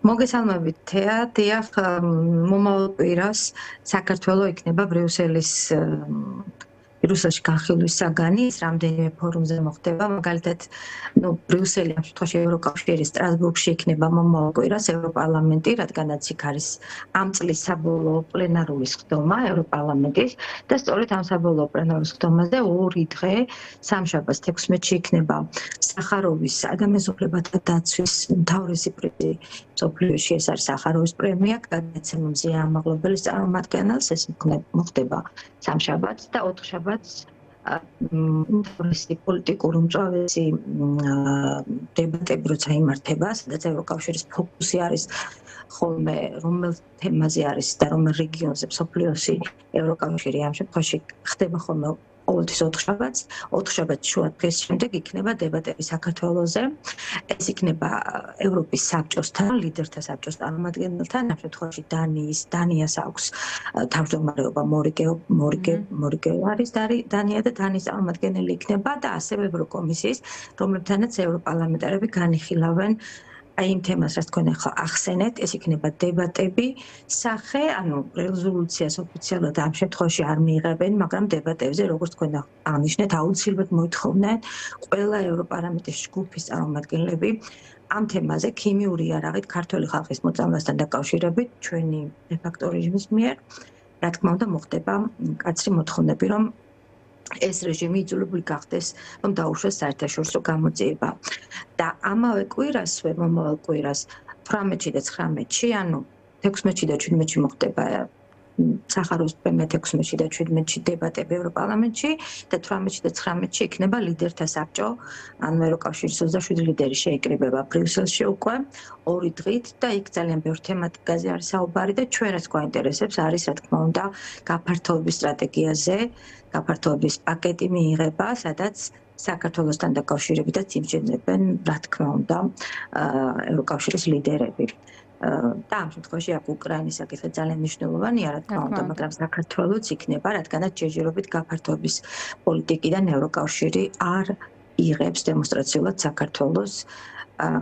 მოგესალმებით თეა, დიახ, მომავალ კვირას საქართველო იქნება ბრიუსელში განხილვის საგანი, ის რამდენიმე ფორუმზე მოხდება, მაგალითად, ბრიუსელი ამ შემთხვევაში ევროკავშირის სტრასბურგში იქნება მომავალ კვირას ევროპარლამენტი, რადგანაც იქ არის ამ წლის საბოლოო პლენარული სხდომა ევროპარლამენტის და სწორედ ამ საბოლოო პლენარულ სხდომაზე ორი დღე, სამშაბათს 16-ში იქნება სახაროვის ადამიანის უფლებათა დაცვის უმთავრესი პრიზი მსოფლიოში, ეს არის სახაროვის პრემია, გადაეცემა მზიან ამაღლობელის წარმომადგენელს, ეს მოხდება სამშაბათს და ოთხშაბათს უმთავრესი პოლიტიკური უმწვავესი დებატები როცა იმართება, სადაც ევროკავშირის ფოკუსი არის ხოლმე რომელ თემაზე არის და რომელ რეგიონზე მსოფლიოში ევროკავშირი ამ შემთხვევაში ხდება ხოლმე ყოველთვის ოთხშაბათს შუადღის შემდეგ იქნება დებატები საქართველოზე. ეს იქნება ევროპის საბჭოსთან, ლიდერთა საბჭოს წარმომადგენელთან, ამ შემთხვევაში დანიას აქვს თავმჯდომარეობა მორიგე არის დანია და დანიის წარმომადგენელი იქნება და ასევე ევროკომისიის, რომლებთანაც ევროპარლამენტარები განიხილავენ აი იმ თემას, რაც თქვენ ახლა ახსენეთ, ეს იქნება დებატები, სახე, ანუ რეზოლუციას ოფიციალურად ამ შემთხვევაში არ მიიღებენ, მაგრამ დებატებზე, როგორც თქვენ აღნიშნეთ, აუცილებლად მოითხოვდნენ ყველა ევროპარლამენტის ჯგუფის წარმომადგენლები ამ თემაზე ქიმიური იარაღით ქართული ხალხის მოწამვლასთან დაკავშირებით ჩვენი დე-ფაქტო რეჟიმის მიერ, რა თქმა უნდა, მოხდება მკაცრი მოთხოვნები, რომ ეს რეჟიმი იძულებული გახდეს, რომ დაუშვეს საერთაშორისო გამოძიება. და ამავე კვირასვე, მომავალ კვირას 18-ში და 19-ში, ანუ 16-ში და 17-ში მოხდება სახაროვის პრემია 16-ში და 17-ში დებატები ევროპარლამენტში და 18-ში და 19-ში იქნება ლიდერთა საბჭო, ანუ ევროკავშირის 27 ლიდერი შეიკრიბება ბრიუსელში უკვე ორი დღით და იქ ძალიან ბევრ თემატიკაზე არის საუბარი და ჩვენ რაც გვაინტერესებს არის რა თქმა უნდა გაფართოების სტრატეგიაზე, გაფართოების პაკეტი მიიღება, სადაც საქართველოსთან დაკავშირებითაც იმჩნევენ, რა თქმა უნდა, ევროკავშირის ლიდერები. და ამ შემთხვევაში აქ უკრაინის საკითხი ძალიან მნიშვნელოვანია, რა თქმა უნდა, მაგრამ საქართველოც იქნება, რადგანაც ჯერჯერობით გაფართოების პოლიტიკიდან ევროკავშირი არ იღებს დემონსტრაციულად საქართველოს,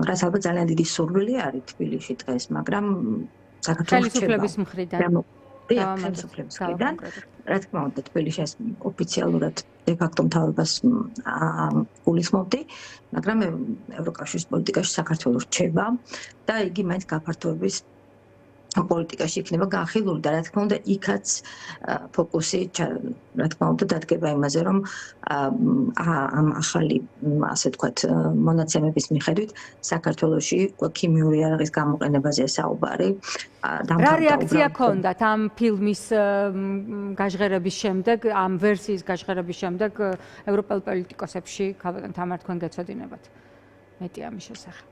რაც ალბათ ძალიან დიდი სურვილი არის თბილისში დღეს, მაგრამ საქართველოს ხელისუფლების მხრიდან ხელისუფლების მხრიდან, რა თქმა უნდა, თბილისში ეს ოფიციალურად დე-ფაქტო მთავრობას გულისხმობდი, მაგრამ ევროკავშირის პოლიტიკაში საქართველოს რჩება და იგი მაინც გაფართოების პოლიტიკაში იქნება განხილული და რა თქმა უნდა, იქაც ფოკუსი, რა თქმა უნდა, დადგება იმაზე, რომ ამ ახალი, ასე ვთქვათ, მონაცემების მიხედვით საქართველოში ქიმიური იარაღის გამოყენებაზე საუბარი. რა რეაქცია ჰქონდათ ამ ფილმის გაჟღერების შემდეგ, ამ ვერსიის გაჟღერების შემდეგ ევროპელ პოლიტიკოსებში, ქალბატონ თამარ, თქვენ გეცოდინებათ მეტი ამის შესახებ?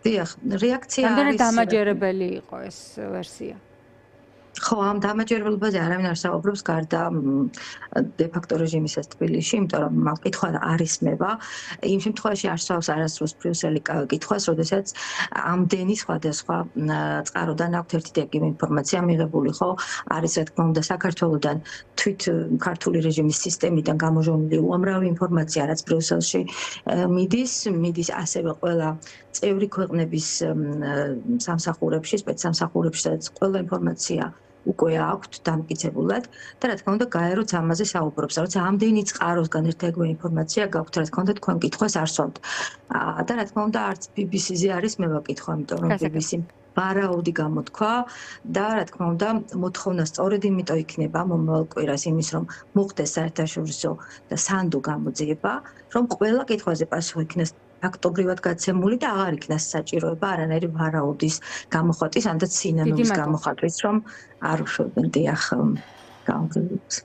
დიახ, რეაქცია არის რამდენად დამაჯერებელი იყო ეს ვერსია? ხო, ამ დამაჯერებელებაზე არავინ არ საუბრობს გარდა დე-ფაქტო რეჟიმისას თბილისში, იმიტომ რომ კითხვა არ ისმება. იმ შემთხვევაში არ სვავს არასდროს ბრიუსელი კითხვას, როდესაც ამდენი სხვადასხვა წყაროდან აქვთ ერთი და იგივე ინფორმაცია მიღებული, ხო? არის რა თქმა უნდა საქართველოდან თვით ქართული რეჟიმის სისტემიდან გამოჟონილი უამრავი ინფორმაცია, რაც ბრიუსელში მიდის ასევე ყველა წევრი ქვეყნების სამსახურებში, სპეცსამსახურებში, სადაც ყველა ინფორმაცია უკვე აქვთ დამტკიცებულად და რა თქმა უნდა გაეროც ამაზე საუბრობს, როცა ამდენი წყაროსგან ერთგვარი ინფორმაცია გაქვთ, რა თქმა უნდა თქვენ კითხვას არ სვამთ. და რა თქმა უნდა არც BBC-ზე არის მევაკითხვა, იმიტომ რომ BBC ვარაუდი გამოთქვა და რა თქმა უნდა მოთხოვნა სწორედ იმიტომ იქნება მომავალ კვირას იმის რომ მოხდეს საერთაშორისო და სანდო გამოძიება, რომ ყველა კითხვაზე პასუხი იქნას ფაქტობრივად გაცემული და აღარ იქნას საჭიროება არანაირი ვარაუდის გამოხატვის, ამდაც სინანულის გამოხატვის, რომ არ უშვებენ დიახ გამგებლობას.